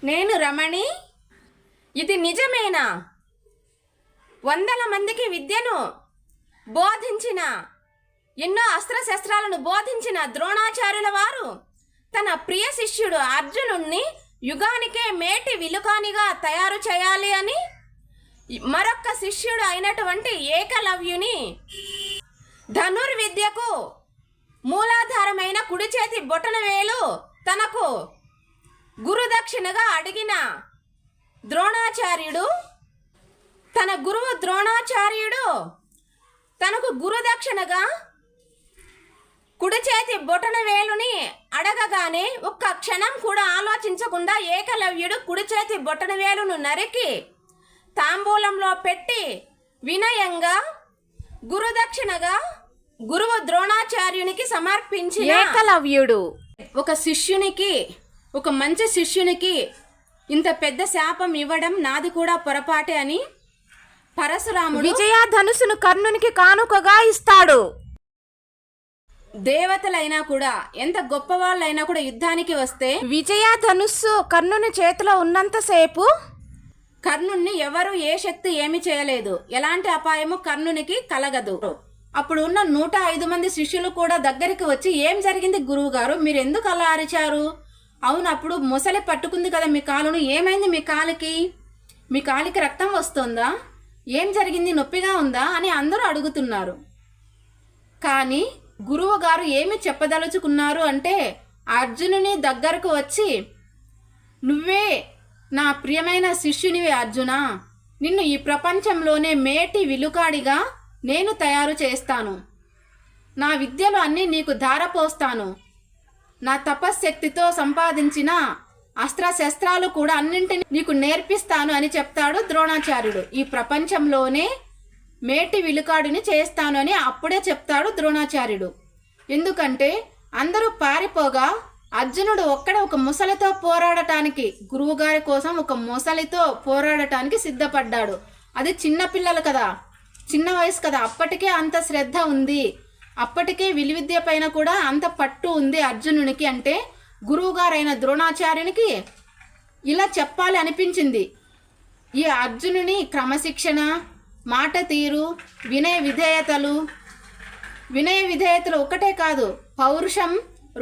నేను రమణి. ఇది నిజమేనా? వందల మందికి విద్యను బోధించిన, ఎన్నో అస్త్రశస్త్రాలను బోధించిన ద్రోణాచార్యుల వారు తన ప్రియ శిష్యుడు అర్జునుణ్ణి యుగానికే మేటి విలుకానిగా తయారు చేయాలి అని మరొక్క శిష్యుడు అయినటువంటి ఏకలవ్యుని ధనుర్విద్యకు మూలాధారమైన కుడి చేతి బొటనవేలు తనకు గురుదక్షిణగా అడిగిన ద్రోణాచార్యుడు, తన గురువు ద్రోణాచార్యుడు తనకు గురుదక్షిణగా కుడి చేతి బొటనవేలుని అడగగానే ఒక్క క్షణం కూడా ఆలోచించకుండా ఏకలవ్యుడు కుడి చేతి బొటనవేలును నరికి తాంబూలంలో పెట్టి వినయంగా గురుదక్షిణగా గురువు ద్రోణాచార్యునికి సమర్పించిన ఏకలవ్యుడు ఒక శిష్యునికి, ఒక మంచి శిష్యునికి ఇంత పెద్ద శాపం ఇవ్వడం నాది కూడా పొరపాటే అని పరశురాముడు విజయధనుసును కర్ణునికి కానుకగా ఇస్తాడు. దేవతలైనా కూడా, ఎంత గొప్ప వాళ్ళైనా కూడా యుద్ధానికి వస్తే విజయధనుస్సు కర్ణుని చేతిలో ఉన్నంతసేపు కర్ణుణ్ణి ఎవరు ఏ శక్తి ఏమి చేయలేదు, ఎలాంటి అపాయము కర్ణునికి కలగదు. అప్పుడు ఉన్న 105 మంది శిష్యులు కూడా దగ్గరికి వచ్చి, ఏం జరిగింది గురువు గారు, మీరు ఎందుకు అలా అరిచారు? అవును, అప్పుడు మొసలి పట్టుకుంది కదా మీ కాలును, ఏమైంది మీ కాలికి రక్తం వస్తుందా, ఏం జరిగింది, నొప్పిగా ఉందా అని అందరూ అడుగుతున్నారు. కానీ గురువు గారు ఏమి చెప్పదలుచుకున్నారు అంటే, అర్జునుని దగ్గరకు వచ్చి, నువ్వే నా ప్రియమైన శిష్యునివి అర్జున, నిన్ను ఈ ప్రపంచంలోనే మేటి విలుకాడిగా నేను తయారు చేస్తాను, నా విద్యలు అన్నీ నీకు ధారపోస్తాను, నా తపశ్శక్తితో సంపాదించిన అస్త్రశస్త్రాలు కూడా అన్నింటినీ నీకు నేర్పిస్తాను అని చెప్తాడు ద్రోణాచార్యుడు. ఈ ప్రపంచంలోనే మేటి విలుకాడిని చేస్తాను అని అప్పుడే చెప్తాడు ద్రోణాచార్యుడు. ఎందుకంటే అందరూ పారిపోగా అర్జునుడు ఒక్కడే ఒక ముసలితో పోరాడటానికి, గురువుగారి కోసం ఒక ముసలితో పోరాడటానికి సిద్ధపడ్డాడు. అది చిన్న పిల్లలు కదా, చిన్న వయసు కదా, అప్పటికే అంత శ్రద్ధ ఉంది, అప్పటికే విలువిద్య పైన కూడా అంత పట్టు ఉంది అర్జునునికి. అంటే గురువుగారైన ద్రోణాచార్యునికి ఇలా చెప్పాలి అనిపించింది. ఈ అర్జునుని క్రమశిక్షణ, మాట తీరు, వినయ విధేయతలు ఒకటే కాదు, పౌరుషం,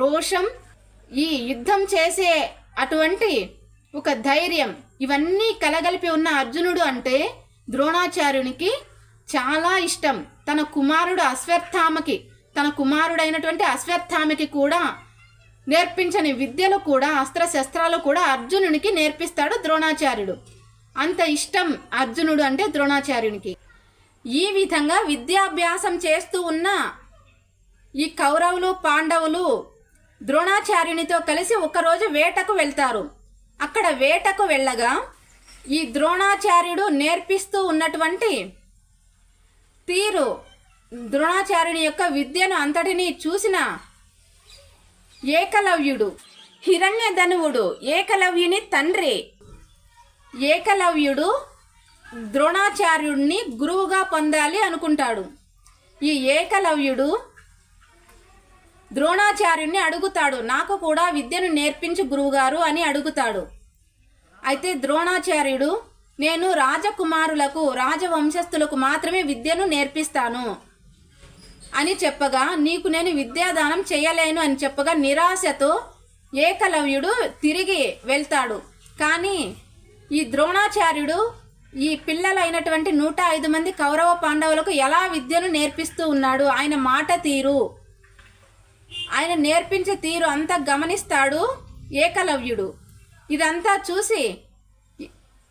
రోషం, ఈ యుద్ధం చేసే అటువంటి ఒక ధైర్యం, ఇవన్నీ కలగలిపి ఉన్న అర్జునుడు అంటే ద్రోణాచార్యునికి చాలా ఇష్టం. తన కుమారుడైనటువంటి అశ్వత్థామకి కూడా నేర్పించని విద్యలు కూడా, అస్త్రశస్త్రాలు కూడా అర్జునునికి నేర్పిస్తాడు ద్రోణాచార్యుడు. అంత ఇష్టం అర్జునుడు అంటే ద్రోణాచార్యునికి. ఈ విధంగా విద్యాభ్యాసం చేస్తూ ఉన్న ఈ కౌరవులు, పాండవులు ద్రోణాచార్యునితో కలిసి ఒకరోజు వేటకు వెళ్తారు. అక్కడ వేటకు వెళ్ళగా ఈ ద్రోణాచార్యుడు నేర్పిస్తూ ఉన్నటువంటి తీరు, ద్రోణాచార్యుని యొక్క విద్యను అంతటినీ చూసిన ఏకలవ్యుడు, హిరణ్యధనువుడు, ఏకలవ్యుని తండ్రి ఏకలవ్యుడు ద్రోణాచార్యుడిని గురువుగా పొందాలి అనుకుంటాడు. ఈ ఏకలవ్యుడు ద్రోణాచార్యుడిని అడుగుతాడు, నాకు కూడా విద్యను నేర్పించు గురువుగారు అని అడుగుతాడు. అయితే ద్రోణాచార్యుడు, నేను రాజకుమారులకు, రాజవంశస్థులకు మాత్రమే విద్యను నేర్పిస్తాను అని చెప్పగా, నీకు నేను విద్యాదానం చేయలేను అని చెప్పగా నిరాశతో ఏకలవ్యుడు తిరిగి వెళ్తాడు. కానీ ఈ ద్రోణాచార్యుడు ఈ పిల్లలైనటువంటి 105 మంది కౌరవ పాండవులకు ఎలా విద్యను నేర్పిస్తూ ఉన్నాడు, ఆయన మాట తీరు, ఆయన నేర్పించే తీరు అంతా గమనిస్తాడు ఏకలవ్యుడు. ఇదంతా చూసి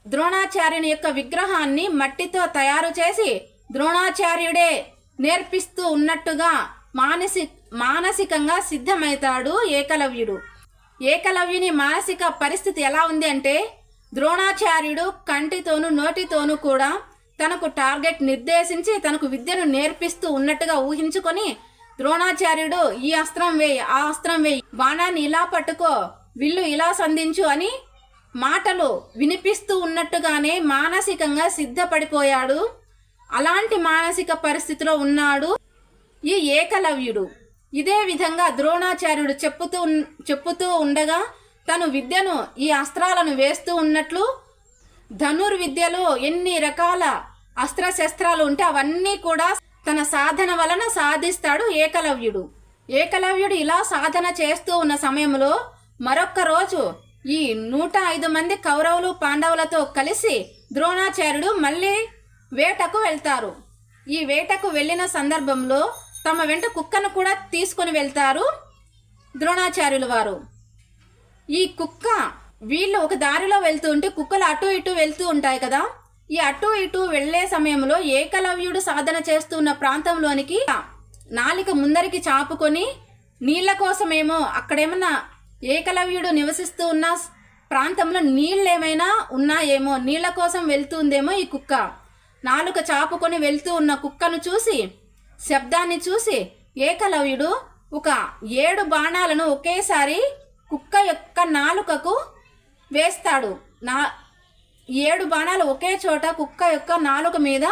ద్రోణాచార్యుని యొక్క విగ్రహాన్ని మట్టితో తయారు చేసి ద్రోణాచార్యుడే నేర్పిస్తూ ఉన్నట్టుగా మానసికంగా సిద్ధమవుతాడు ఏకలవ్యుడు. ఏకలవ్యుని మానసిక పరిస్థితి ఎలా ఉంది అంటే, ద్రోణాచార్యుడు కంటితోనూ నోటితోనూ కూడా తనకు టార్గెట్ నిర్దేశించి తనకు విద్యను నేర్పిస్తూ ఉన్నట్టుగా ఊహించుకొని, ద్రోణాచార్యుడు ఈ అస్త్రం వేయి, ఆ అస్త్రం వేయి, బాణాన్ని ఇలా పట్టుకో, విల్లు ఇలా సంధించు అని మాటలు వినిపిస్తూ ఉన్నట్టుగానే మానసికంగా సిద్ధపడిపోయాడు. అలాంటి మానసిక పరిస్థితిలో ఉన్నాడు ఈ ఏకలవ్యుడు. ఇదే విధంగా ద్రోణాచార్యుడు చెప్పుతూ ఉండగా తను విద్యను ఈ అస్త్రాలను వేస్తూ ఉన్నట్లు ధనుర్విద్యలో ఎన్ని రకాల అస్త్రశస్త్రాలు ఉంటే అవన్నీ కూడా తన సాధన వలన సాధిస్తాడు ఏకలవ్యుడు. ఏకలవ్యుడు ఇలా సాధన చేస్తూ ఉన్న సమయంలో మరొక్క రోజు ఈ 105 మంది కౌరవులు పాండవులతో కలిసి ద్రోణాచార్యుడు మళ్ళీ వేటకు వెళ్తారు. ఈ వేటకు వెళ్ళిన సందర్భంలో తమ వెంట కుక్కను కూడా తీసుకొని వెళ్తారు ద్రోణాచార్యుల వారు. ఈ కుక్క వీళ్ళు ఒక దారిలో వెళ్తూ ఉంటే కుక్కలు అటు ఇటు వెళ్తూ ఉంటాయి కదా. ఈ అటు ఇటు వెళ్లే సమయంలో ఏకలవ్యుడు సాధన చేస్తున్న ప్రాంతంలోనికి నాలిక ముందరికి చాపుకొని నీళ్ల కోసమేమో అక్కడేమన్నా ఏకలవ్యుడు నివసిస్తూ ఉన్న ప్రాంతంలో నీళ్ళేమైనా ఉన్నాయేమో, నీళ్ల కోసం వెళ్తుందేమో ఈ కుక్క. నాలుక చాపుకొని వెళ్తూ ఉన్న కుక్కను చూసి, శబ్దాన్ని చూసి ఏకలవ్యుడు ఒక 7 బాణాలను ఒకేసారి కుక్క యొక్క నాలుకకు వేస్తాడు. 7 బాణాలు ఒకే చోట కుక్క యొక్క నాలుక మీద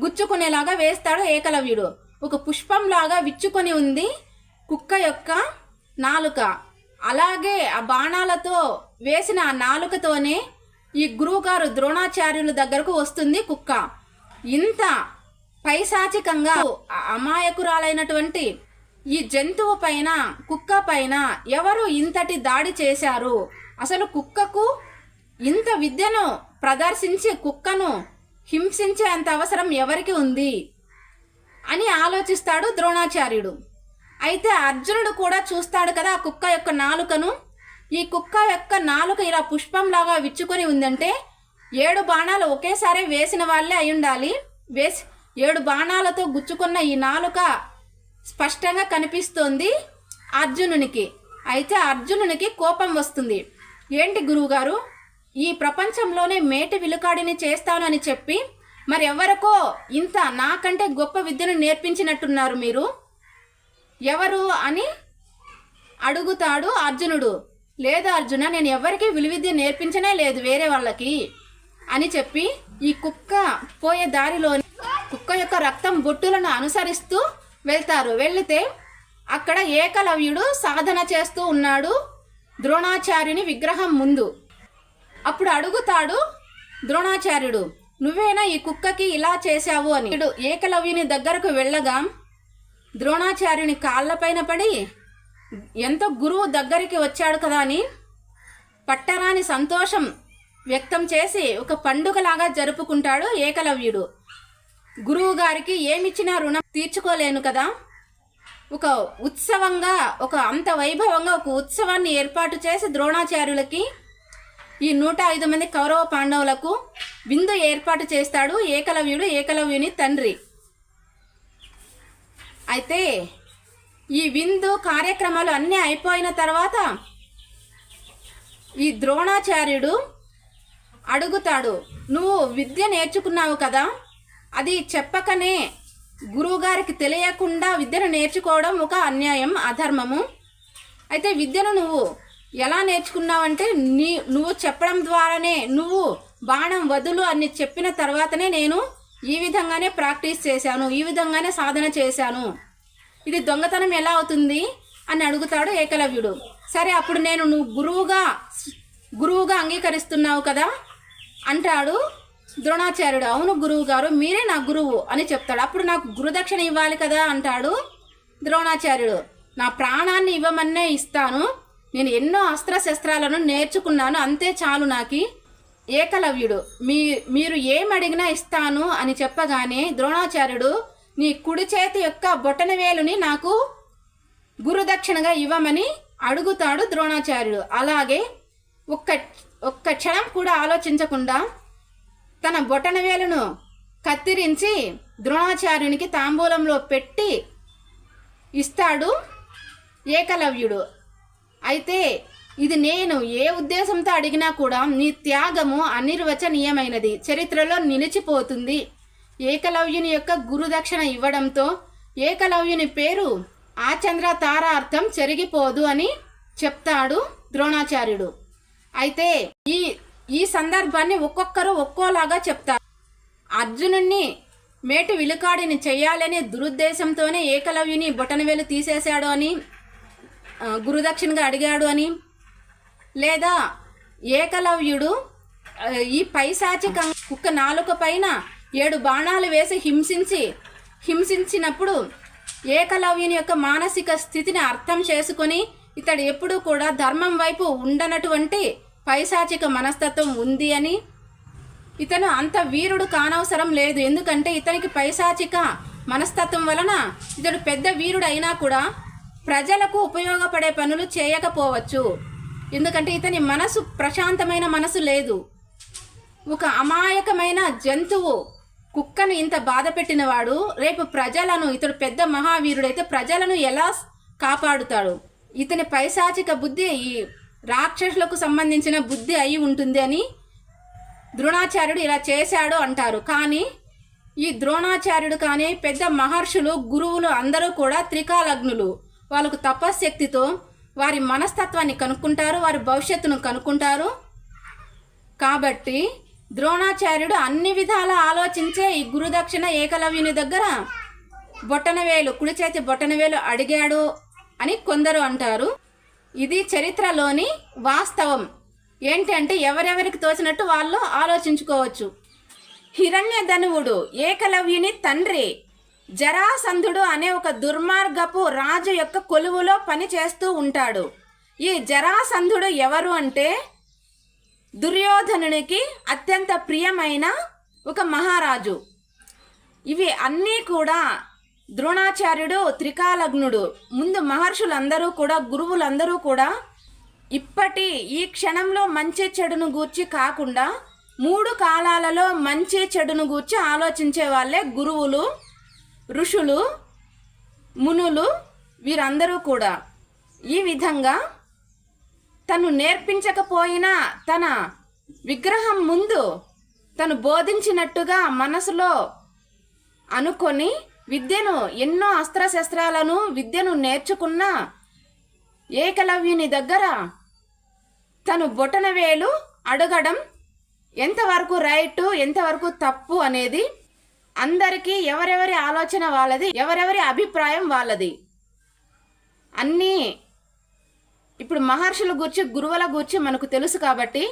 గుచ్చుకునేలాగా వేస్తాడు ఏకలవ్యుడు. ఒక పుష్పంలాగా విచ్చుకొని ఉంది కుక్క యొక్క నాలుక. అలాగే ఆ బాణాలతో వేసిన ఆ నాలుకతోనే ఈ గురువుగారు ద్రోణాచార్యుల దగ్గరకు వస్తుంది కుక్క. ఇంత పైశాచికంగా అమాయకురాలైనటువంటి ఈ జంతువు పైన, కుక్క పైన ఎవరు ఇంతటి దాడి చేశారు? అసలు కుక్కకు ఇంత విద్యను ప్రదర్శించి కుక్కను హింసించే అంత అవసరం ఎవరికి ఉంది అని ఆలోచిస్తాడు ద్రోణాచార్యుడు. అయితే అర్జునుడు కూడా చూస్తాడు కదా ఆ కుక్క యొక్క నాలుకను. ఈ కుక్క యొక్క నాలుక ఇలా పుష్పంలాగా విచ్చుకొని ఉందంటే 7 బాణాలు ఒకేసారి వేసిన వాళ్ళే అయి ఉండాలి. 7 బాణాలతో గుచ్చుకున్న ఈ నాలుక స్పష్టంగా కనిపిస్తోంది అర్జునునికి. అయితే అర్జునునికి కోపం వస్తుంది. ఏంటి గురువుగారు, ఈ ప్రపంచంలోనే మేటి విలుకాడిని చేస్తాను అని చెప్పి మరి ఎవరికో ఇంత నాకంటే గొప్ప విద్యను నేర్పించినట్టున్నారు మీరు, ఎవరు అని అడుగుతాడు అర్జునుడు. లేదు అర్జున, నేను ఎవరికి విలువిద్య నేర్పించనే లేదు వేరే వాళ్ళకి అని చెప్పి ఈ కుక్క పోయే దారిలో కుక్క యొక్క రక్తం బొట్టులను అనుసరిస్తూ వెళ్తారు. వెళితే అక్కడ ఏకలవ్యుడు సాధన చేస్తూ ఉన్నాడు ద్రోణాచార్యుని విగ్రహం ముందు. అప్పుడు అడుగుతాడు ద్రోణాచార్యుడు, నువ్వేనా ఈ కుక్కకి ఇలా చేశావు అని. ఏకలవ్యుని దగ్గరకు వెళ్ళగా ద్రోణాచార్యుని కాళ్ళపైన పడి ఎంతో గురువు దగ్గరికి వచ్చాడు కదా అని పట్టరాని సంతోషం వ్యక్తం చేసి ఒక పండుగలాగా జరుపుకుంటాడు ఏకలవ్యుడు. గురువు గారికి ఏమిచ్చినా రుణం తీర్చుకోలేను కదా, ఒక ఉత్సవంగా, ఒక అంత వైభవంగా ఒక ఉత్సవాన్ని ఏర్పాటు చేసి ద్రోణాచార్యులకి ఈ 105 మంది కౌరవ పాండవులకు విందు ఏర్పాటు చేస్తాడు ఏకలవ్యుడు, ఏకలవ్యుని తండ్రి. అయితే ఈ విందు కార్యక్రమాలు అన్నీ అయిపోయిన తర్వాత ఈ ద్రోణాచార్యుడు అడుగుతాడు, నువ్వు విద్య నేర్చుకున్నావు కదా, అది చెప్పకనే గురువుగారికి తెలియకుండా విద్యను నేర్చుకోవడం ఒక అన్యాయం, అధర్మము. అయితే విద్యను నువ్వు ఎలా నేర్చుకున్నావంటే నువ్వు చెప్పడం ద్వారానే, నువ్వు బాణం వదులు అని చెప్పిన తర్వాతనే నేను ఈ విధంగానే ప్రాక్టీస్ చేశాను, ఈ విధంగానే సాధన చేశాను, ఇది దొంగతనం ఎలా అవుతుంది అని అడుగుతాడు ఏకలవ్యుడు. సరే అప్పుడు నువ్వు గురువుగా అంగీకరిస్తున్నావు కదా అంటాడు ద్రోణాచార్యుడు. అవును గురువు గారు, మీరే నా గురువు అని చెప్తాడు. అప్పుడు నాకు గురుదక్షిణ ఇవ్వాలి కదా అంటాడు ద్రోణాచార్యుడు. నా ప్రాణాన్ని ఇవ్వమన్నే ఇస్తాను, నేను ఎన్నో అస్త్రశస్త్రాలను నేర్చుకున్నాను, అంతే చాలు నాకి. ఏకలవ్యుడు మీరు ఏమడిగినా ఇస్తాను అని చెప్పగానే ద్రోణాచార్యుడు నీ కుడి చేతి యొక్క బొటనవేలుని నాకు గురుదక్షిణగా ఇవ్వమని అడుగుతాడు ద్రోణాచార్యుడు. అలాగే ఒక్క క్షణం కూడా ఆలోచించకుండా తన బొటనవేలును కత్తిరించి ద్రోణాచార్యునికి తాంబూలంలో పెట్టి ఇస్తాడు ఏకలవ్యుడు. అయితే ఇది నేను ఏ ఉద్దేశంతో అడిగినా కూడా నీ త్యాగము అనిర్వచనీయమైనది, చరిత్రలో నిలిచిపోతుంది. ఏకలవ్యుని యొక్క గురుదక్షిణ ఇవ్వడంతో ఏకలవ్యుని పేరు ఆచంద్ర తారార్థం చెరిగిపోదు అని చెప్తాడు ద్రోణాచార్యుడు. అయితే ఈ సందర్భాన్ని ఒక్కొక్కరు ఒక్కోలాగా చెప్తారు. అర్జునుణ్ణి మేటి విలుకాడిని చెయ్యాలనే దురుద్దేశంతోనే ఏకలవ్యుని బొటనవేలు తీసేశాడు అని, గురుదక్షిణగా అడిగాడు అని, లేదా ఏకలవ్యుడు ఈ పైశాచిక కుక్క నాలుక పైన 7 బాణాలు వేసి హింసించినప్పుడు ఏకలవ్యుని యొక్క మానసిక స్థితిని అర్థం చేసుకొని ఇతడు ఎప్పుడూ కూడా ధర్మం వైపు ఉండనటువంటి పైశాచిక మనస్తత్వం ఉంది అని, ఇతను అంత వీరుడు కానవసరం లేదు, ఎందుకంటే ఇతనికి పైశాచిక మనస్తత్వం వలన ఇతడు పెద్ద వీరుడు అయినా కూడా ప్రజలకు ఉపయోగపడే పనులు చేయకపోవచ్చు, ఎందుకంటే ఇతని మనసు ప్రశాంతమైన మనసు లేదు. ఒక అమాయకమైన జంతువు కుక్కను ఇంత బాధ పెట్టినవాడు రేపు ప్రజలను, ఇతడు పెద్ద మహావీరుడైతే ప్రజలను ఎలా కాపాడుతాడు? ఇతని పైశాచిక బుద్ధి ఈ రాక్షసులకు సంబంధించిన బుద్ధి అయి ఉంటుంది అని ద్రోణాచార్యుడు ఇలా చేశాడు అంటారు. కానీ ఈ ద్రోణాచార్యుడు కానీ పెద్ద మహర్షులు గురువులు అందరూ కూడా త్రికాలగ్నులు. వాళ్ళకు తపశ్శక్తితో వారి మనస్తత్వాన్ని కనుక్కుంటారు, వారి భవిష్యత్తును కనుక్కుంటారు. కాబట్టి ద్రోణాచార్యుడు అన్ని విధాల ఆలోచించే ఈ గురుదక్షిణ ఏకలవ్యుని దగ్గర బొట్టనవేలు, కుడి చేతి బొట్టనవేలు అడిగాడు అని కొందరు అంటారు. ఇది చరిత్రలోని వాస్తవం. ఏంటంటే ఎవరెవరికి తోచినట్టు వాళ్ళు ఆలోచించుకోవచ్చు. హిరణ్యధనువుడు ఏకలవ్యుని తండ్రి జరాసంధుడు అనే ఒక దుర్మార్గపు రాజు యొక్క కొలువులో పని చేస్తూ ఉంటాడు. ఈ జరాసంధుడు ఎవరు అంటే దుర్యోధనునికి అత్యంత ప్రియమైన ఒక మహారాజు. ఇవి అన్నీ కూడా ద్రోణాచార్యుడు త్రికాలగ్నుడు, ముందు మహర్షులందరూ కూడా గురువులందరూ కూడా ఇప్పటి ఈ క్షణంలో మంచి చెడును గూర్చి కాకుండా 3 కాలాలలో మంచి చెడును గూర్చి ఆలోచించే వాళ్ళే గురువులు, ఋషులు, మునులు. వీరందరూ కూడా ఈ విధంగా తను నేర్పించకపోయినా తన విగ్రహం ముందు తను బోధించినట్టుగా మనసులో అనుకొని విద్యను, ఎన్నో అస్త్రశస్త్రాలను విద్యను నేర్చుకున్న ఏకలవ్యుని దగ్గర తను బొటనవేలు అడగడం ఎంతవరకు రైటు, ఎంతవరకు తప్పు అనేది అందరికీ ఎవరెవరి ఆలోచన వాళ్ళది, ఎవరెవరి అభిప్రాయం వాళ్ళది. అన్నీ ఇప్పుడు మహర్షుల గురించి, గురువుల గురించి మనకు తెలుసు కాబట్టి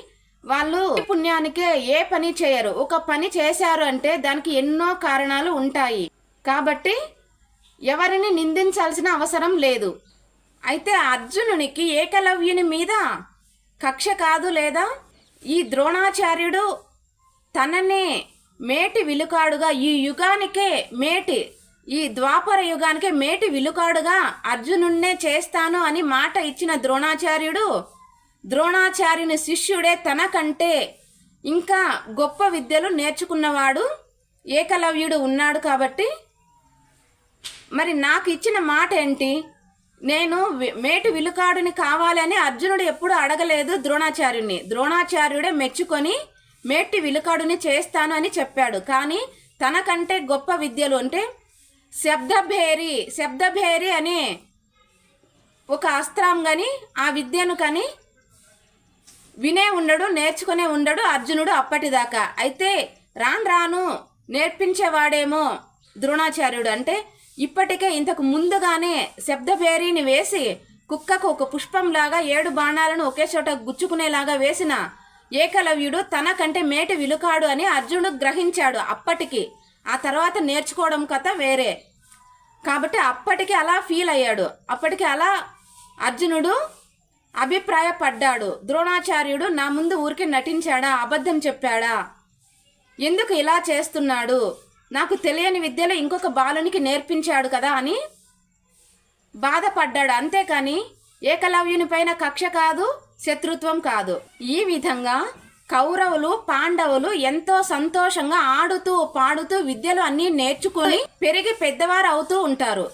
వాళ్ళు పుణ్యానికే ఏ పని చేయరు. ఒక పని చేశారు అంటే దానికి ఎన్నో కారణాలు ఉంటాయి. కాబట్టి ఎవరిని నిందించాల్సిన అవసరం లేదు. అయితే అర్జునునికి ఏకలవ్యుని మీద కక్ష కాదు, లేదా ఈ ద్రోణాచార్యుడు తననే మేటి విలుకాడుగా, ఈ యుగానికే మేటి, ఈ ద్వాపర యుగానికే మేటి విలుకాడుగా అర్జునున్నే చేస్తాను అని మాట ఇచ్చిన ద్రోణాచార్యుని శిష్యుడే తనకంటే ఇంకా గొప్ప విద్యలు నేర్చుకున్నవాడు ఏకలవ్యుడు ఉన్నాడు. కాబట్టి మరి నాకు ఇచ్చిన మాట ఏంటి? నేను మేటి విలుకాడుని కావాలని అర్జునుడు ఎప్పుడు అడగలేదు ద్రోణాచార్యుని. ద్రోణాచార్యుడే మెచ్చుకొని మేటి విలుకాడుని చేస్తాను అని చెప్పాడు. కానీ తనకంటే గొప్ప విద్యలు అంటే శబ్దభేరి అనే ఒక అస్త్రం కానీ ఆ విద్యను కానీ వినే ఉండడు, నేర్చుకునే ఉండడు అర్జునుడు అప్పటిదాకా. అయితే రాను నేర్పించేవాడేమో ద్రోణాచార్యుడు. అంటే ఇప్పటికే ఇంతకు ముందుగానే శబ్దభేరిని వేసి కుక్కకు ఒక పుష్పంలాగా 7 బాణాలను ఒకే చోట గుచ్చుకునేలాగా వేసిన ఏకలవ్యుడు తనకంటే మేటి విలుకాడు అని అర్జునుడు గ్రహించాడు అప్పటికి. ఆ తర్వాత నేర్చుకోవడం కథ వేరే. కాబట్టి అప్పటికి అలా ఫీల్ అయ్యాడు, అప్పటికి అలా అర్జునుడు అభిప్రాయపడ్డాడు. ద్రోణాచార్యుడు నా ముందు ఊరికి నటించాడా, అబద్ధం చెప్పాడా, ఎందుకు ఇలా చేస్తున్నాడు, నాకు తెలియని విద్యలో ఇంకొక బాలునికి నేర్పించాడు కదా అని బాధపడ్డాడు. అంతేకాని ఏకలవ్యుని పైన కక్ష కాదు, శత్రుత్వం కాదు. ఈ విధంగా కౌరవులు, పాండవులు ఎంతో సంతోషంగా ఆడుతూ పాడుతూ విద్యలు అన్నీ నేర్చుకొని పెరిగి పెద్దవారు అవుతూ ఉంటారు.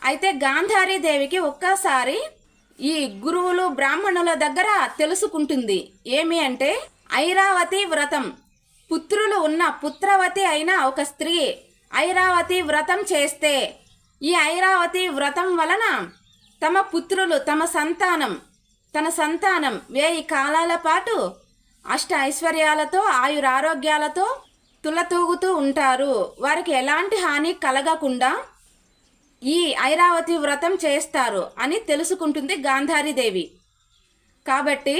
అయితే గాంధారీదేవికి ఒక్కసారి ఈ గురువులు, బ్రాహ్మణుల దగ్గర తెలుసుకుంటుంది. ఏమి అంటే ఐరావతి వ్రతం, పుత్రులు ఉన్న పుత్రవతి అయిన ఒక స్త్రీ ఐరావతి వ్రతం చేస్తే ఈ ఐరావతి వ్రతం వలన తమ పుత్రులు, తన సంతానం 1000 కాలాల పాటు అష్ట ఐశ్వర్యాలతో, ఆయురారోగ్యాలతో తులతూగుతూ ఉంటారు. వారికి ఎలాంటి హాని కలగకుండా ఈ ఐరావతి వ్రతం చేస్తారు అని తెలుసుకుంటుంది గాంధారీదేవి. కాబట్టి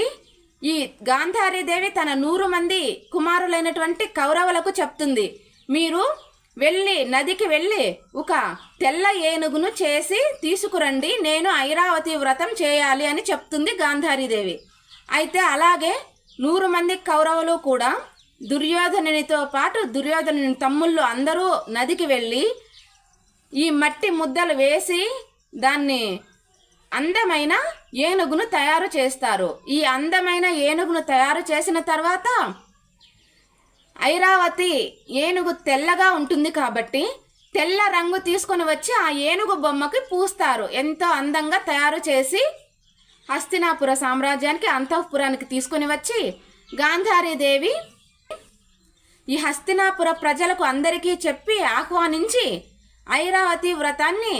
ఈ గాంధారీదేవి తన 100 మంది కుమారులైనటువంటి కౌరవులకు చెప్తుంది, మీరు వెళ్ళి నదికి వెళ్ళి ఒక తెల్ల ఏనుగును చేసి తీసుకురండి, నేను ఐరావతి వ్రతం చేయాలి అని చెప్తుంది గాంధారీదేవి. అయితే అలాగే 100 మంది కౌరవులు కూడా దుర్యోధనునితో పాటు దుర్యోధనుని తమ్ముళ్ళు అందరూ నదికి వెళ్ళి ఈ మట్టి ముద్దలు వేసి దాన్ని అందమైన ఏనుగును తయారు చేస్తారు. ఈ అందమైన ఏనుగును తయారు చేసిన తర్వాత ఐరావతి ఏనుగు తెల్లగా ఉంటుంది కాబట్టి తెల్ల రంగు తీసుకొని వచ్చి ఆ ఏనుగు బొమ్మకి పూస్తారు. ఎంతో అందంగా తయారు చేసి హస్తినాపుర సామ్రాజ్యానికి అంతఃపురానికి తీసుకొని వచ్చి గాంధారీదేవి ఈ హస్తినాపుర ప్రజలకు అందరికీ చెప్పి ఆహ్వానించి ఐరావతి వ్రతాన్ని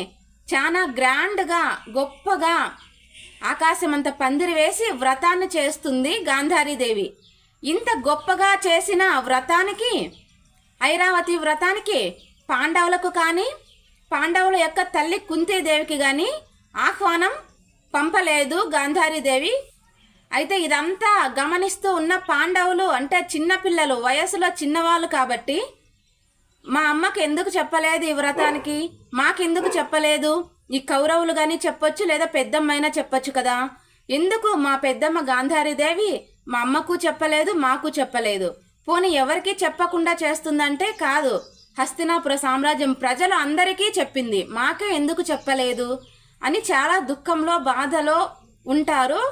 చాలా గ్రాండ్గా గొప్పగా ఆకాశమంత పందిరి వేసి వ్రతాన్ని చేస్తుంది గాంధారీదేవి. ఇంత గొప్పగా చేసిన వ్రతానికి ఐరావతి వ్రతానికి పాండవులకు కానీ పాండవుల యొక్క తల్లి కుంతీదేవికి కానీ ఆహ్వానం పంపలేదు గాంధారీదేవి. అయితే ఇదంతా గమనిస్తూ ఉన్న పాండవులు అంటే చిన్నపిల్లలు, వయసులో చిన్నవాళ్ళు కాబట్టి మా అమ్మకి ఎందుకు చెప్పలేదు ఈ వ్రతానికి, మాకెందుకు చెప్పలేదు, ఈ కౌరవులు కానీ చెప్పొచ్చు లేదా పెద్దమ్మైనా చెప్పొచ్చు కదా, ఎందుకు మా పెద్దమ్మ గాంధారీదేవి మా అమ్మకు చెప్పలేదు మాకు చెప్పలేదు, పోనీ ఎవరికి చెప్పకుండా చేస్తుందంటే కాదు, హస్తినాపుర సామ్రాజ్యం ప్రజలు అందరికీ చెప్పింది, మాకే ఎందుకు చెప్పలేదు అని చాలా దుఃఖంలో బాధలో ఉంటారు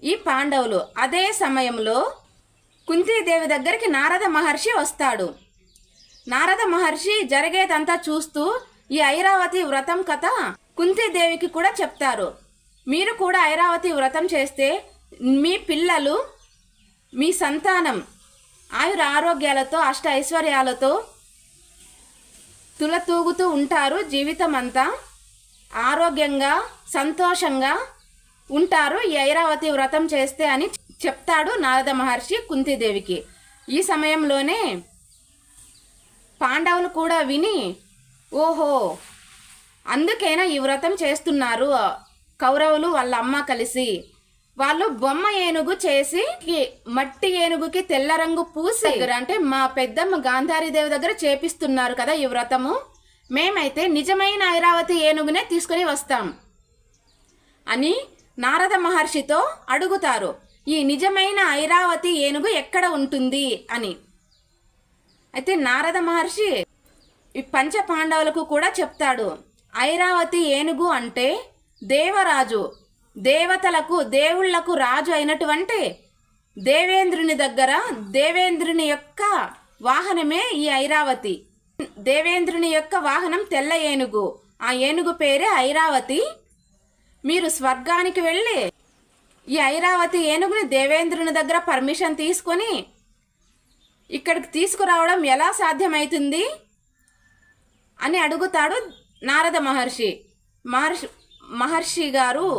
ఈ పాండవులు. అదే సమయంలో కుంతీదేవి దగ్గరికి నారద మహర్షి వస్తాడు. నారద మహర్షి జరిగేదంతా చూస్తూ ఈ ఐరావతి వ్రతం కథ కుంతీదేవికి కూడా చెప్తారు. మీరు కూడా ఐరావతి వ్రతం చేస్తే మీ పిల్లలు మీ సంతానం ఆయుర ఆరోగ్యాలతో అష్ట ఐశ్వర్యాలతో తులతూగుతూ ఉంటారు, జీవితం అంతా ఆరోగ్యంగా సంతోషంగా ఉంటారు ఈ ఐరావతి వ్రతం చేస్తే అని చెప్తాడు నారద మహర్షి కుంతీదేవికి. ఈ సమయంలోనే పాండవులు కూడా విని ఓహో అందుకేనా ఈ వ్రతం చేస్తున్నారు కౌరవులు వాళ్ళ అమ్మ కలిసి, వాళ్ళు బొమ్మ ఏనుగు చేసి మట్టి ఏనుగుకి తెల్ల రంగు పూసి అంటే మా పెద్దమ్మ గాంధారీదేవి దగ్గర చేపిస్తున్నారు కదా ఈ వ్రతము, మేమైతే నిజమైన ఐరావతి ఏనుగునే తీసుకుని వస్తాం అని నారద మహర్షితో అడుగుతారు. ఈ నిజమైన ఐరావతి ఏనుగు ఎక్కడ ఉంటుంది అని. అయితే నారద మహర్షి ఈ పంచ పాండవులకు కూడా చెప్తాడు, ఐరావతి ఏనుగు అంటే దేవరాజు, దేవతలకు దేవుళ్లకు రాజు అయినటువంటి దేవేంద్రుని దగ్గర దేవేంద్రుని యొక్క వాహనమే ఈ ఐరావతి. దేవేంద్రుని యొక్క వాహనం తెల్ల ఏనుగు, ఆ ఏనుగు పేరే ఐరావతి. మీరు స్వర్గానికి వెళ్ళి ఈ ఐరావతి ఏనుగుని దేవేంద్రుని దగ్గర పర్మిషన్ తీసుకొని ఇక్కడికి తీసుకురావడం ఎలా సాధ్యమవుతుంది అని అడుగుతాడు నారద మహర్షి. మహర్షి గారు,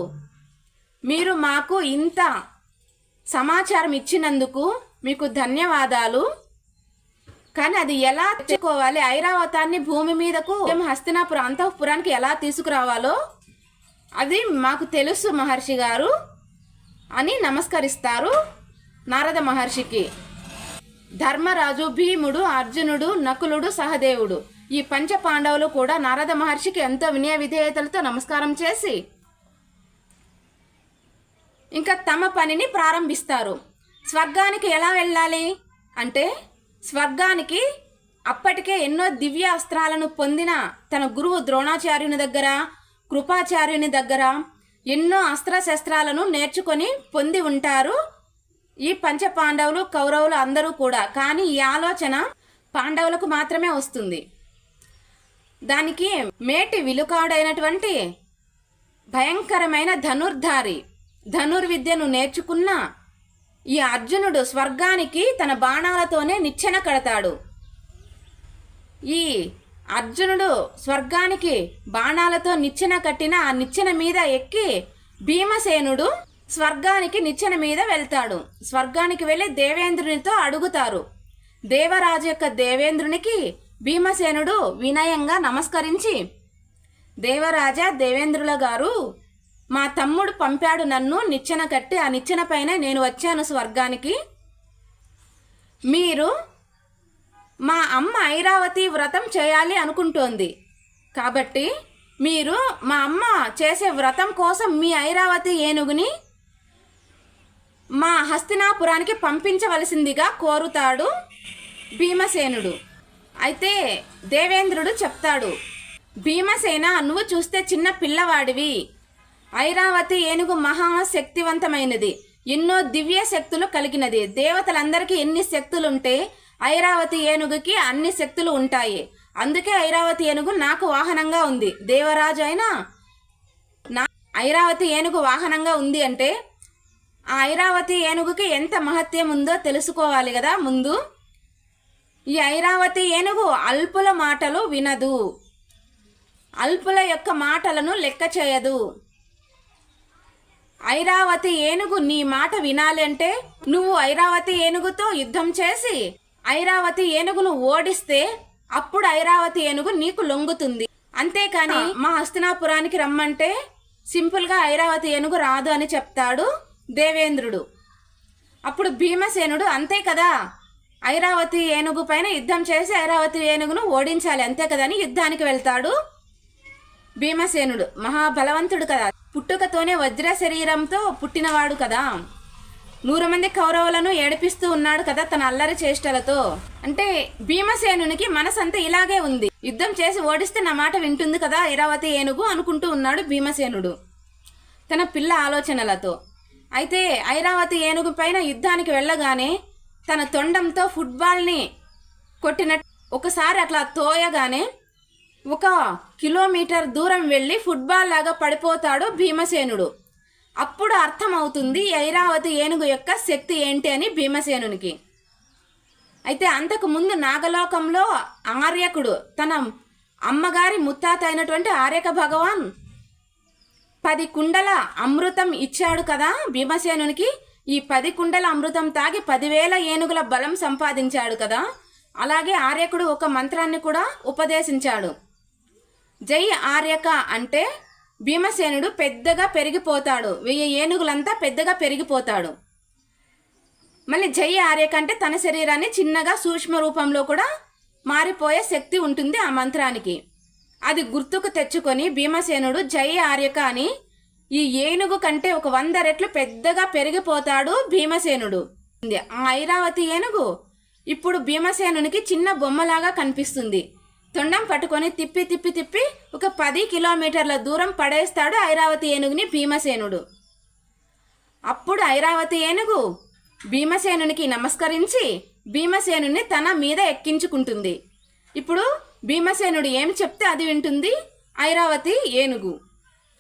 మీరు మాకు ఇంత సమాచారం ఇచ్చినందుకు మీకు ధన్యవాదాలు, కానీ అది ఎలా తెచ్చుకోవాలి, ఐరావతాన్ని భూమి మీదకు హస్తినాపుర అంతఃపురానికి ఎలా తీసుకురావాలో అది మాకు తెలుసు మహర్షి గారు అని నమస్కరిస్తారు నారద మహర్షికి. ధర్మరాజు, భీముడు, అర్జునుడు, నకులుడు, సహదేవుడు ఈ పంచ పాండవులు కూడా నారద మహర్షికి ఎంతో వినయ విధేయతలతో నమస్కారం చేసి ఇంకా తమ పనిని ప్రారంభిస్తారు. స్వర్గానికి ఎలా వెళ్ళాలి అంటే, స్వర్గానికి అప్పటికే ఎన్నో దివ్య అస్త్రాలను పొందిన తన గురువు ద్రోణాచార్యుని దగ్గర, కృపాచార్యుని దగ్గర ఎన్నో అస్త్రశస్త్రాలను నేర్చుకొని పొంది ఉంటారు ఈ పంచ పాండవులు కౌరవులు అందరూ కూడా. కానీ ఈ ఆలోచన పాండవులకు మాత్రమే వస్తుంది. దానికి మేటి విలుకాడైనటువంటి భయంకరమైన ధనుర్ధారి, ధనుర్విద్యను నేర్చుకున్న ఈ అర్జునుడు స్వర్గానికి తన బాణాలతోనే నిచ్చెన కడతాడు. ఈ అర్జునుడు స్వర్గానికి బాణాలతో నిచ్చెన కట్టిన ఆ నిచ్చెన మీద ఎక్కి భీమసేనుడు స్వర్గానికి నిచ్చెన మీద వెళ్తాడు. స్వర్గానికి వెళ్ళి దేవేంద్రునితో అడుగుతారు. దేవరాజు యొక్క దేవేంద్రునికి భీమసేనుడు వినయంగా నమస్కరించి, దేవరాజా దేవేంద్రుల గారు, మా తమ్ముడు పంపాడు నన్ను నిచ్చెన కట్టి, ఆ నిచ్చెన పైన నేను వచ్చాను స్వర్గానికి. మీరు మా అమ్మ ఐరావతి వ్రతం చేయాలి అనుకుంటోంది కాబట్టి మీరు మా అమ్మ చేసే వ్రతం కోసం మీ ఐరావతి ఏనుగుని మా హస్తినాపురానికి పంపించవలసిందిగా కోరుతాడు భీమసేనుడు. అయితే దేవేంద్రుడు చెప్తాడు, భీమసేన, నువ్వు చూస్తే చిన్న పిల్లవాడివి. ఐరావతి ఏనుగు మహాశక్తివంతమైనది, ఎన్నో దివ్య శక్తులు కలిగినది. దేవతలందరికీ ఎన్ని శక్తులుంటే ఐరావతి ఏనుగుకి అన్ని శక్తులు ఉంటాయి. అందుకే ఐరావతి ఏనుగు నాకు వాహనంగా ఉంది. దేవరాజు అయినా నా ఐరావతి ఏనుగు వాహనంగా ఉంది అంటే ఆ ఐరావతి ఏనుగుకి ఎంత మహత్యం ఉందో తెలుసుకోవాలి కదా. ముందు ఈ ఐరావతి ఏనుగు అల్పుల మాటలు వినదు, అల్పుల యొక్క మాటలను లెక్క చేయదు. ఐరావతి ఏనుగు నీ మాట వినాలి అంటే నువ్వు ఐరావతి ఏనుగుతో యుద్ధం చేసి ఐరావతి ఏనుగును ఓడిస్తే అప్పుడు ఐరావతి ఏనుగు నీకు లొంగుతుంది. అంతేకాని మా హస్తినాపురానికి రమ్మంటే సింపుల్గా ఐరావతి ఏనుగు రాదు అని చెప్తాడు దేవేంద్రుడు. అప్పుడు భీమసేనుడు, అంతే కదా, ఐరావతి ఏనుగు పైన యుద్ధం చేసి ఐరావతి ఏనుగును ఓడించాలి, అంతే కదా అని యుద్ధానికి వెళ్తాడు భీమసేనుడు. మహాబలవంతుడు కదా, పుట్టుకతోనే వజ్ర శరీరంతో పుట్టినవాడు కదా, 100 మంది కౌరవులను ఏడిపిస్తూ ఉన్నాడు కదా తన అల్లరి చేష్టలతో. అంటే భీమసేనునికి మనసంతా ఇలాగే ఉంది, యుద్ధం చేసి ఓడిస్తే నా మాట వింటుంది కదా ఐరావతి ఏనుగు అనుకుంటూ ఉన్నాడు భీమసేనుడు తన పిల్ల ఆలోచనలతో. అయితే ఐరావతి ఏనుగు పైన యుద్ధానికి వెళ్ళగానే తన తొండంతో ఫుట్బాల్ని కొట్టినట్టు ఒకసారి అట్లా తోయగానే 1 కిలోమీటర్ దూరం వెళ్ళి ఫుట్బాల్ లాగా పడిపోతాడు భీమసేనుడు. అప్పుడు అర్థమవుతుంది ఐరావతి ఏనుగు యొక్క శక్తి ఏంటి అని భీమసేనునికి. అయితే అంతకు ముందు నాగలోకంలో ఆర్యకుడు తన అమ్మగారి ముత్తాత అయినటువంటి ఆర్యక భగవాన్ 10 కుండల అమృతం ఇచ్చాడు కదా భీమసేనునికి. ఈ 10 కుండల అమృతం తాగి 10,000 ఏనుగుల బలం సంపాదించాడు కదా. అలాగే ఆర్యకుడు ఒక మంత్రాన్ని కూడా ఉపదేశించాడు. జై ఆర్యక అంటే భీమసేనుడు పెద్దగా పెరిగిపోతాడు, 1000 ఏనుగులంతా పెద్దగా పెరిగిపోతాడు. మళ్ళీ జై ఆర్యక అంటే తన శరీరాన్ని చిన్నగా సూక్ష్మ రూపంలో కూడా మారిపోయే శక్తి ఉంటుంది ఆ మంత్రానికి. అది గుర్తుకు తెచ్చుకొని భీమసేనుడు జై ఆర్యక అని ఈ ఏనుగు కంటే 100 రెట్లు పెద్దగా పెరిగిపోతాడు భీమసేనుడు. ఆ ఐరావతి ఏనుగు ఇప్పుడు భీమసేనునికి చిన్న బొమ్మలాగా కనిపిస్తుంది. తొండం పట్టుకొని తిప్పి తిప్పి తిప్పి 10 కిలోమీటర్ల దూరం పడేస్తాడు ఐరావతి ఏనుగుని భీమసేనుడు. అప్పుడు ఐరావతి ఏనుగు భీమసేనునికి నమస్కరించి భీమసేనుని తన మీద ఎక్కించుకుంటుంది. ఇప్పుడు భీమసేనుడు ఏమి చెప్తే అది వింటుంది ఐరావతి ఏనుగు.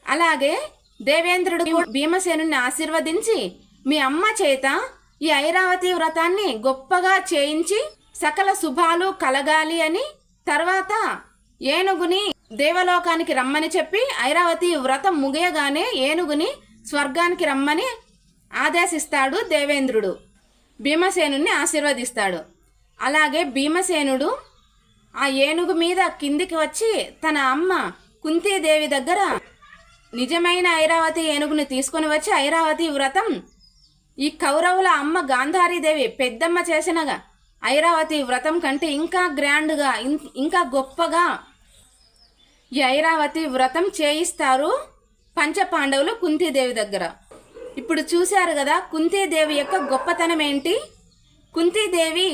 అలాగే దేవేంద్రుడు భీమసేనుని ఆశీర్వదించి మీ అమ్మ చేత ఈ ఐరావతి వ్రతాన్ని గొప్పగా చేయించి సకల శుభాలు కలగాలి అని, తర్వాత ఏనుగుని దేవలోకానికి రమ్మని చెప్పి ఐరావతి వ్రతం ముగియగానే ఏనుగుని స్వర్గానికి రమ్మని ఆదేశిస్తాడు దేవేంద్రుడు. భీమసేనుని ఆశీర్వదిస్తాడు. అలాగే భీమసేనుడు ఆ ఏనుగు మీద కిందికి వచ్చి తన అమ్మ కుంతీదేవి దగ్గర నిజమైన ఐరావతి ఏనుగుని తీసుకొని వచ్చి ఐరావతి వ్రతం ఈ కౌరవుల అమ్మ గాంధారీదేవి పెద్దమ్మ చేసిన ఐరావతి వ్రతం కంటే ఇంకా గ్రాండ్గా ఇంకా గొప్పగా ఈ ఐరావతి వ్రతం చేయిస్తారు పంచపాండవులు కుంతీదేవి దగ్గర. ఇప్పుడు చూశారు కదా కుంతీదేవి యొక్క గొప్పతనం ఏంటి. కుంతీదేవి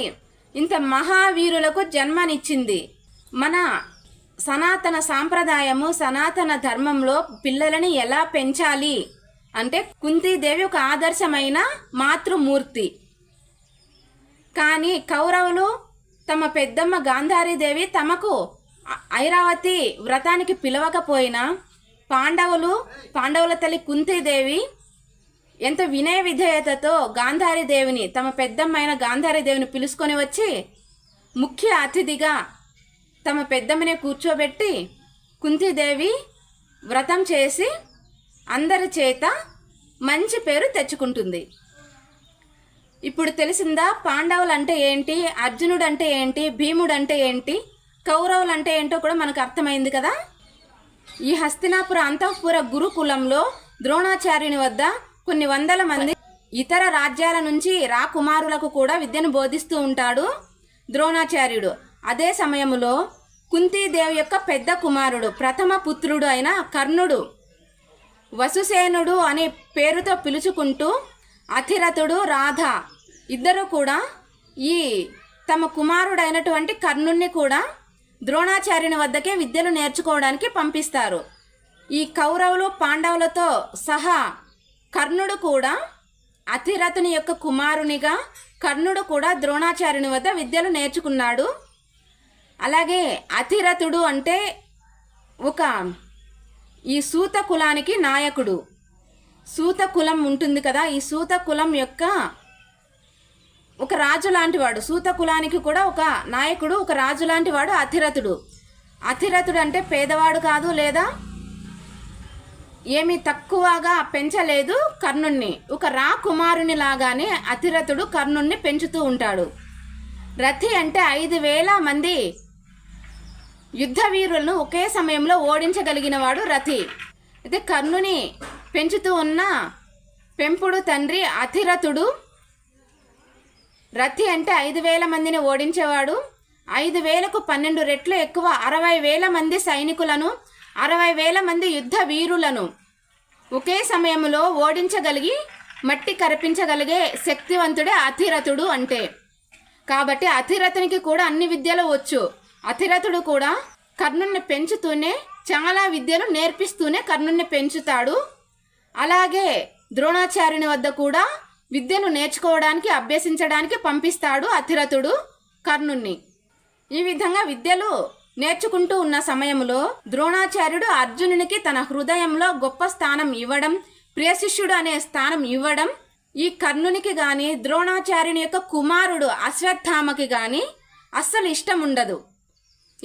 ఇంత మహావీరులకు జన్మనిచ్చింది. మన సనాతన సాంప్రదాయము సనాతన ధర్మంలో పిల్లలని ఎలా పెంచాలి అంటే కుంతీదేవి ఒక ఆదర్శమైన మాతృమూర్తి. కానీ కౌరవులు తమ పెద్దమ్మ గాంధారీదేవి తమకు ఐరావతి వ్రతానికి పిలవకపోయినా పాండవుల తల్లి కుంతీదేవి ఎంత వినయ విధేయతతో గాంధారీదేవిని తమ పెద్దమ్మైన గాంధారీదేవిని పిలుచుకొని వచ్చి ముఖ్య అతిథిగా తమ పెద్దమ్మనే కూర్చోబెట్టి కుంతీదేవి వ్రతం చేసి అందరి చేత మంచి పేరు తెచ్చుకుంటుంది. ఇప్పుడు తెలిసిందా పాండవులు అంటే ఏంటి, అర్జునుడు అంటే ఏంటి, భీముడు అంటే ఏంటి, కౌరవులు అంటే ఏంటో కూడా మనకు అర్థమైంది కదా. ఈ హస్తినాపుర అంతఃపుర గురుకులంలో ద్రోణాచార్యుని వద్ద కొన్ని వందల మంది ఇతర రాజ్యాల నుంచి రాకుమారులకు కూడా విద్యను బోధిస్తూ ఉంటాడు ద్రోణాచార్యుడు. అదే సమయంలో కుంతీదేవి యొక్క పెద్ద కుమారుడు ప్రథమ పుత్రుడు అయిన కర్ణుడు వసుసేనుడు అనే పేరుతో పిలుచుకుంటూ అతిరథుడు రాధ ఇద్దరు కూడా ఈ తమ కుమారుడైనటువంటి కర్ణుణ్ణి కూడా ద్రోణాచార్యుని వద్దకే విద్యలు నేర్చుకోవడానికి పంపిస్తారు. ఈ కౌరవులు పాండవులతో సహా కర్ణుడు కూడా అతిరథుని యొక్క కుమారునిగా కర్ణుడు కూడా ద్రోణాచార్యుని వద్ద విద్యలు నేర్చుకున్నాడు. అలాగే అతిరథుడు అంటే ఒక ఈ సూత కులానికి నాయకుడు. సూత కులం ఉంటుంది కదా, ఈ సూత కులం యొక్క ఒక రాజు లాంటివాడు. సూత కులానికి కూడా ఒక నాయకుడు, ఒక రాజు లాంటి వాడు అతిరథుడు. అతిరథుడు అంటే పేదవాడు కాదు, లేదా ఏమీ తక్కువగా పెంచలేదు కర్ణుణ్ణి. ఒక రాకుమారుని లాగానే అతిరథుడు కర్ణుణ్ణి పెంచుతూ ఉంటాడు. రథి అంటే 5,000 మంది యుద్ధ వీరులను ఒకే సమయంలో ఓడించగలిగిన వాడు రథి. అయితే కర్ణుని పెంచుతూ ఉన్న పెంపుడు తండ్రి అతిరథుడు. రథి అంటే 5,000 మందిని ఓడించేవాడు. 5,000కు 12 రెట్లు ఎక్కువ 60,000 మంది సైనికులను, 60,000 మంది యుద్ధ వీరులను ఒకే సమయంలో ఓడించగలిగి మట్టి కరిపించగలిగే శక్తివంతుడే అతిరథుడు అంటే. కాబట్టి అతిరథునికి కూడా అన్ని విద్యలు వచ్చు. అతిరథుడు కూడా కర్ణుణ్ణి పెంచుతూనే చాలా విద్యలు నేర్పిస్తూనే కర్ణుణ్ణి పెంచుతాడు. అలాగే ద్రోణాచార్యుని వద్ద కూడా విద్యను నేర్చుకోవడానికి అభ్యసించడానికి పంపిస్తాడు అతిరథుడు కర్ణుణ్ణి. ఈ విధంగా విద్యలు నేర్చుకుంటూ ఉన్న సమయంలో ద్రోణాచార్యుడు అర్జునునికి తన హృదయంలో గొప్ప స్థానం ఇవ్వడం, ప్రియశిష్యుడు అనే స్థానం ఇవ్వడం ఈ కర్ణునికి గాని ద్రోణాచార్యుని యొక్క కుమారుడు అశ్వత్థామకి గాని అస్సలు ఇష్టం ఉండదు.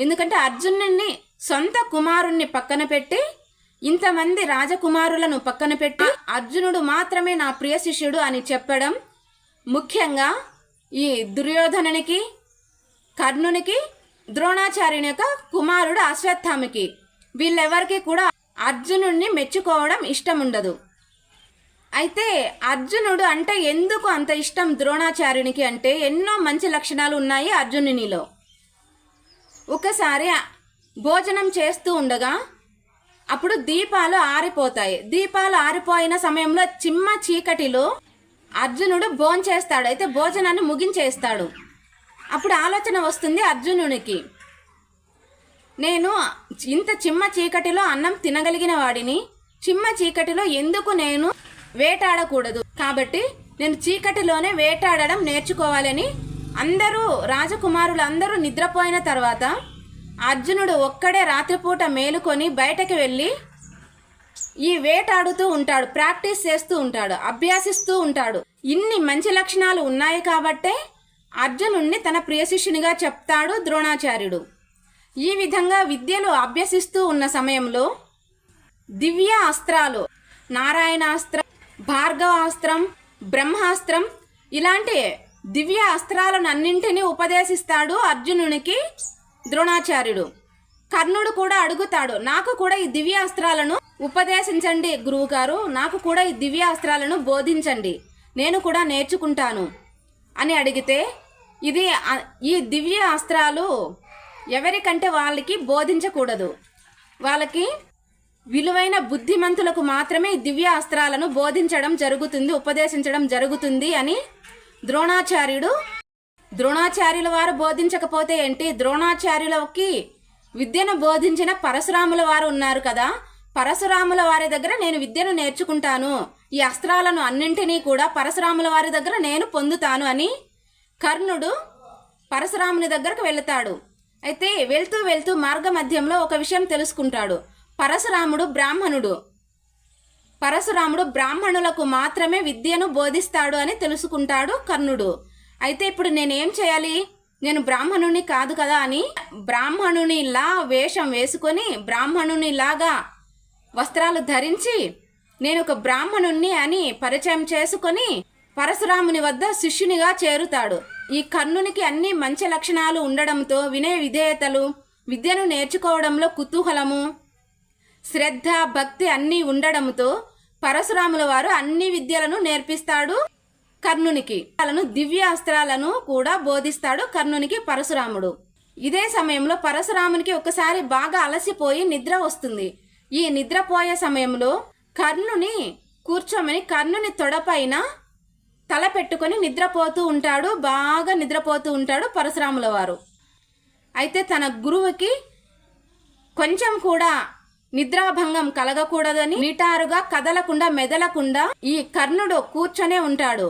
ఎందుకంటే అర్జునుడిని సొంత కుమారుణ్ణి పక్కన పెట్టి, ఇంతమంది రాజకుమారులను పక్కన పెట్టి అర్జునుడు మాత్రమే నా ప్రియ శిష్యుడు అని చెప్పడం ముఖ్యంగా ఈ దుర్యోధనునికి, కర్ణునికి, ద్రోణాచార్యుని యొక్క కుమారుడు అశ్వత్థామకి వీళ్ళెవరికి కూడా అర్జునుడిని మెచ్చుకోవడం ఇష్టం ఉండదు. అయితే అర్జునుడు అంటే ఎందుకు అంత ఇష్టం ద్రోణాచార్యునికి అంటే ఎన్నో మంచి లక్షణాలు ఉన్నాయి అర్జునునిలో. ఒకసారి భోజనం చేస్తూ ఉండగా అప్పుడు దీపాలు ఆరిపోతాయి. దీపాలు ఆరిపోయిన సమయంలో చిమ్మ చీకటిలో అర్జునుడు భోంచేస్తాడు. అయితే భోజనాన్ని ముగించేస్తాడు. అప్పుడు ఆలోచన వస్తుంది అర్జునునికి, నేను ఇంత చిమ్మ చీకటిలో అన్నం తినగలిగిన వాడిని, చిమ్మ చీకటిలో ఎందుకు నేను వేటాడకూడదు? కాబట్టి నేను చీకటిలోనే వేటాడడం నేర్చుకోవాలని అందరూ రాజకుమారులు అందరూ నిద్రపోయిన తర్వాత అర్జునుడు ఒక్కడే రాత్రిపూట మేలుకొని బయటకు వెళ్ళి ఈ వేటాడుతూ ఉంటాడు, ప్రాక్టీస్ చేస్తూ ఉంటాడు, అభ్యాసిస్తూ ఉంటాడు. ఇన్ని మంచి లక్షణాలు ఉన్నాయి కాబట్టే అర్జునుడిని తన ప్రియశిష్యునిగా చెప్తాడు ద్రోణాచార్యుడు. ఈ విధంగా విద్యలు అభ్యసిస్తూ ఉన్న సమయంలో దివ్య అస్త్రాలు, నారాయణాస్త్రం, భార్గవాస్త్రం, బ్రహ్మాస్త్రం ఇలాంటి దివ్య అస్త్రాలను అన్నింటినీ ఉపదేశిస్తాడు అర్జునునికి ద్రోణాచార్యుడు. కర్ణుడు కూడా అడుగుతాడు, నాకు కూడా ఈ దివ్య అస్త్రాలను ఉపదేశించండి గురువుగారు, నాకు కూడా ఈ దివ్య అస్త్రాలను బోధించండి, నేను కూడా నేర్చుకుంటాను అని అడిగితే, ఈ దివ్య అస్త్రాలు ఎవరికంటే వాళ్ళకి బోధించకూడదు, వాళ్ళకి విలువైన బుద్ధిమంతులకు మాత్రమే ఈ దివ్య అస్త్రాలను బోధించడం జరుగుతుంది, ఉపదేశించడం జరుగుతుంది అని ద్రోణాచార్యుల వారు బోధించకపోతే ఏంటి, ద్రోణాచార్యులకి విద్యను బోధించిన పరశురాముల వారు ఉన్నారు కదా, పరశురాముల వారి దగ్గర నేను విద్యను నేర్చుకుంటాను, ఈ అస్త్రాలను అన్నింటినీ కూడా పరశురాముల వారి దగ్గర నేను పొందుతాను అని కర్ణుడు పరశురాముని దగ్గరకు వెళతాడు. అయితే వెళ్తూ వెళ్తూ మార్గ మధ్యంలో ఒక విషయం తెలుసుకుంటాడు. పరశురాముడు బ్రాహ్మణులకు మాత్రమే విద్యను బోధిస్తాడు అని తెలుసుకుంటాడు కర్ణుడు. అయితే ఇప్పుడు నేనేం చేయాలి, నేను బ్రాహ్మణుని కాదు కదా అని బ్రాహ్మణునిలా వేషం వేసుకొని, బ్రాహ్మణునిలాగా వస్త్రాలు ధరించి నేను ఒక బ్రాహ్మణుణ్ణి అని పరిచయం చేసుకొని పరశురాముని వద్ద శిష్యునిగా చేరుతాడు. ఈ కర్ణునికి అన్ని మంచి లక్షణాలు ఉండడంతో, వినయ విధేయతలు, విద్యను నేర్చుకోవడంలో కుతూహలము, శ్రద్ధ, భక్తి అన్నీ ఉండడంతో పరశురాముల వారు అన్ని విద్యలను నేర్పిస్తాడు కర్ణునికి. దివ్య అస్త్రాలను కూడా బోధిస్తాడు కర్ణునికి పరశురాముడు. ఇదే సమయంలో పరశురామునికి ఒకసారి బాగా అలసిపోయి నిద్ర వస్తుంది. ఈ నిద్రపోయే సమయంలో కర్ణుని కూర్చోమని కర్ణుని తొడపైన తల పెట్టుకొని నిద్రపోతూ ఉంటాడు. బాగా నిద్రపోతూ ఉంటాడు పరశురాముల వారు. అయితే తన గురువుకి కొంచెం కూడా నిద్రాభంగం కలగకూడదని నిటారుగా కదలకుండా మెదలకుండా ఈ కర్ణుడు కూర్చొనే ఉంటాడు.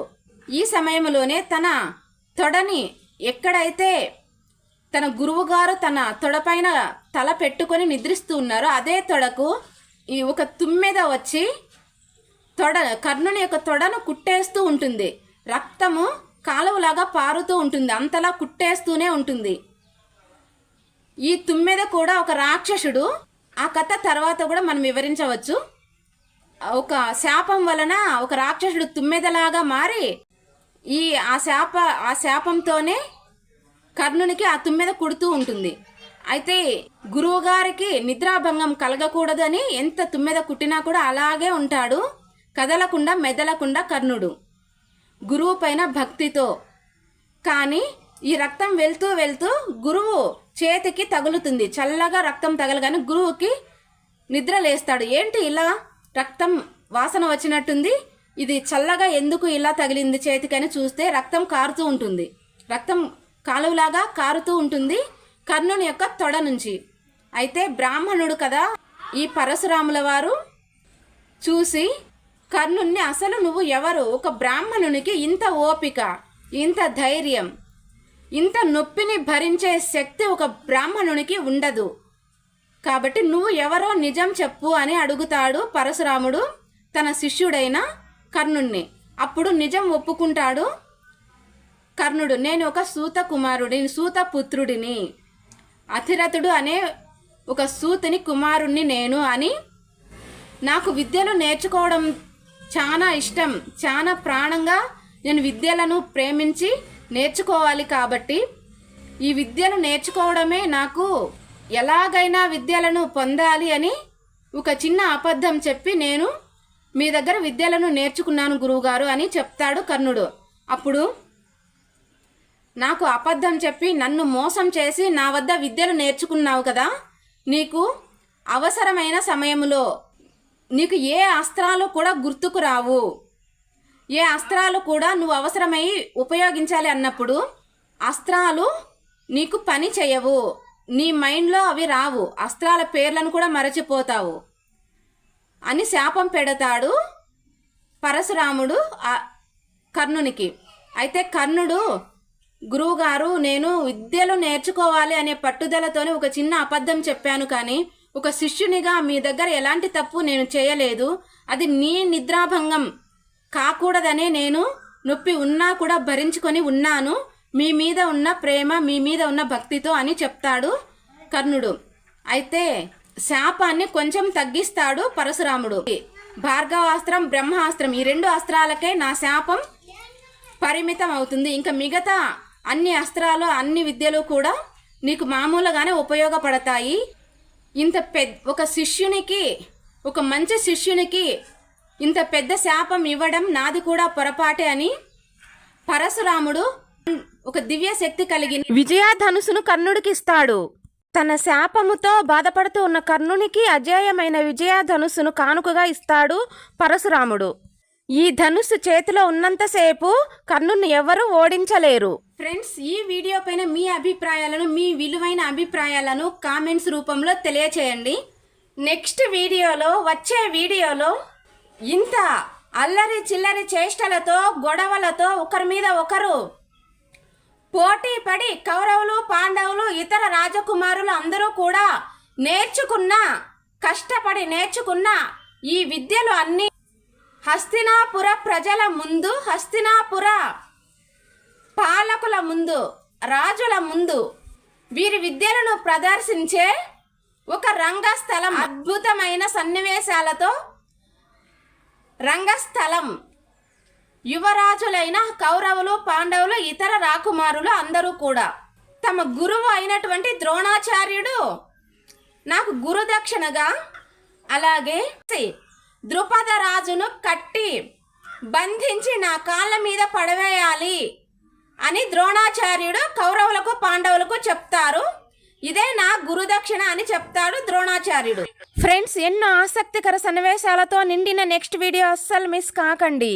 ఈ సమయంలోనే తన తొడని ఎక్కడైతే తన గురువుగారు తన తొడపైన తల పెట్టుకొని నిద్రిస్తూ ఉన్నారో అదే తొడకు ఈ ఒక తుమ్మెద వచ్చి కర్ణుని యొక్క తొడను కుట్టేస్తూ ఉంటుంది. రక్తము కాలువలాగా పారుతూ ఉంటుంది. అంతలా కుట్టేస్తూనే ఉంటుంది. ఈ తుమ్మెద కూడా ఒక రాక్షసుడు. ఆ కథ తర్వాత కూడా మనం వివరించవచ్చు. ఒక శాపం వలన ఒక రాక్షసుడు తుమ్మెదలాగా మారి ఆ శాపంతోనే కర్ణునికి ఆ తుమ్మెద కుడుతూ ఉంటుంది. అయితే గురువుగారికి నిద్రాభంగం కలగకూడదని ఎంత తుమ్మెద కుట్టినా కూడా అలాగే ఉంటాడు, కదలకుండా మెదలకుండా కర్ణుడు గురువు పైన భక్తితో. కానీ ఈ రక్తం వెళ్తూ వెళ్తూ గురువు చేతికి తగులుతుంది. చల్లగా రక్తం తగలగానే గురువుకి నిద్ర లేస్తాడు. ఏంటి ఇలా రక్తం వాసన వచ్చినట్టుంది, ఇది చల్లగా ఎందుకు ఇలా తగిలింది చేతికని చూస్తే రక్తం కారుతూ ఉంటుంది. రక్తం కాలువలాగా కారుతూ ఉంటుంది కర్ణుని యొక్క తొడ నుంచి. అయితే బ్రాహ్మణుడు కదా ఈ పరశురాముల వారు చూసి కర్ణుణ్ణి, అసలు నువ్వు ఎవరు? ఒక బ్రాహ్మణునికి ఇంత ఓపిక, ఇంత ధైర్యం, ఇంత నొప్పిని భరించే శక్తి ఒక బ్రాహ్మణునికి ఉండదు. కాబట్టి నువ్వు ఎవరో నిజం చెప్పు అని అడుగుతాడు పరశురాముడు తన శిష్యుడైన కర్ణుణ్ణి. అప్పుడు నిజం ఒప్పుకుంటాడు కర్ణుడు. నేను ఒక సూత కుమారుడిని, సూత పుత్రుడిని, అతిరథుడు అనే ఒక సూతుని కుమారుణ్ణి నేను అని, నాకు విద్యలు నేర్చుకోవడం చాలా ఇష్టం, చాలా ప్రాణంగా నేను విద్యలను ప్రేమించి నేర్చుకోవాలి. కాబట్టి ఈ విద్యలు నేర్చుకోవడమే నాకు, ఎలాగైనా విద్యలను పొందాలి అని ఒక చిన్న అబద్ధం చెప్పి నేను మీ దగ్గర విద్యలను నేర్చుకున్నాను గురువుగారు అని చెప్తాడు కర్ణుడు. అప్పుడు నాకు అబద్ధం చెప్పి నన్ను మోసం చేసి నా వద్ద విద్యలు నేర్చుకున్నావు కదా, నీకు అవసరమైన సమయంలో నీకు ఏ అస్త్రాలు కూడా గుర్తుకు రావు, ఏ అస్త్రాలు కూడా నువ్వు అవసరమై ఉపయోగించాలి అన్నప్పుడు అస్త్రాలు నీకు పని చేయవు, నీ మైండ్లో అవి రావు, అస్త్రాల పేర్లను కూడా మరచిపోతావు అని శాపం పెడతాడు పరశురాముడు కర్ణునికి. అయితే కర్ణుడు, గురువుగారు నేను విద్యలు నేర్చుకోవాలి అనే పట్టుదలతోనే ఒక చిన్న అబద్ధం చెప్పాను, కానీ ఒక శిష్యునిగా మీ దగ్గర ఎలాంటి తప్పు నేను చేయలేదు, అది నీ నిద్రాభంగం కాకూడదనే నేను నొప్పి ఉన్నా కూడా భరించుకొని ఉన్నాను, మీ మీద ఉన్న ప్రేమ, మీ మీద ఉన్న భక్తితో అని చెప్తాడు కర్ణుడు. అయితే శాపాన్ని కొంచెం తగ్గిస్తాడు పరశురాముడు. భార్గవాస్త్రం, బ్రహ్మాస్త్రం ఈ 2 అస్త్రాలకే నా శాపం పరిమితం అవుతుంది, ఇంకా మిగతా అన్ని అస్త్రాలు అన్ని విద్యలు కూడా నీకు మామూలుగానే ఉపయోగపడతాయి. ఇంత ఒక శిష్యునికి, ఒక మంచి శిష్యునికి ఇంత పెద్ద శాపం ఇవ్వడం నాది కూడా పొరపాటే అని పరశురాముడు ఒక దివ్య శక్తి కలిగిన విజయధనుసును కర్ణుడికి ఇస్తాడు. తన శాపముతో బాధపడుతూ ఉన్న కర్ణునికి అజేయమైన విజయధనుసును కానుకగా ఇస్తాడు పరశురాముడు. ఈ ధనుస్సు చేతిలో ఉన్నంతసేపు కర్ణుని ఎవరూ ఓడించలేరు. ఫ్రెండ్స్, ఈ వీడియో పైన మీ అభిప్రాయాలను, మీ విలువైన అభిప్రాయాలను కామెంట్స్ రూపంలో తెలియచేయండి. నెక్స్ట్ వీడియోలో, వచ్చే వీడియోలో ఇంత అల్లరి చిల్లరి చేష్టలతో, గొడవలతో ఒకరి మీద ఒకరు పోటీ పడి కౌరవులు, పాండవులు, ఇతర రాజకుమారులు అందరూ కూడా కష్టపడి నేర్చుకున్న ఈ విద్యలు అన్నీ హస్తినాపుర ప్రజల ముందు, హస్తినాపుర పాలకుల ముందు, రాజుల ముందు వీరి విద్యలను ప్రదర్శించే ఒక రంగస్థలం, అద్భుతమైన సన్నివేశాలతో రంగస్థలం. యువరాజులైన కౌరవులు, పాండవులు, ఇతర రాకుమారులు అందరూ కూడా తమ గురువు అయినటువంటి ద్రోణాచార్యుడు నాకు గురుదక్షిణగా, అలాగే ద్రుపద రాజును కట్టి బంధించి నా కాళ్ళ మీద పడవేయాలి అని ద్రోణాచార్యుడు కౌరవులకు పాండవులకు చెప్తారు. ఇదే నా గురుదక్షిణ అని చెప్తాడు ద్రోణాచార్యుడు. ఫ్రెండ్స్, ఎన్నో ఆసక్తికర సన్నివేశాలతో నిండిన నెక్స్ట్ వీడియో అస్సలు మిస్ కాకండి.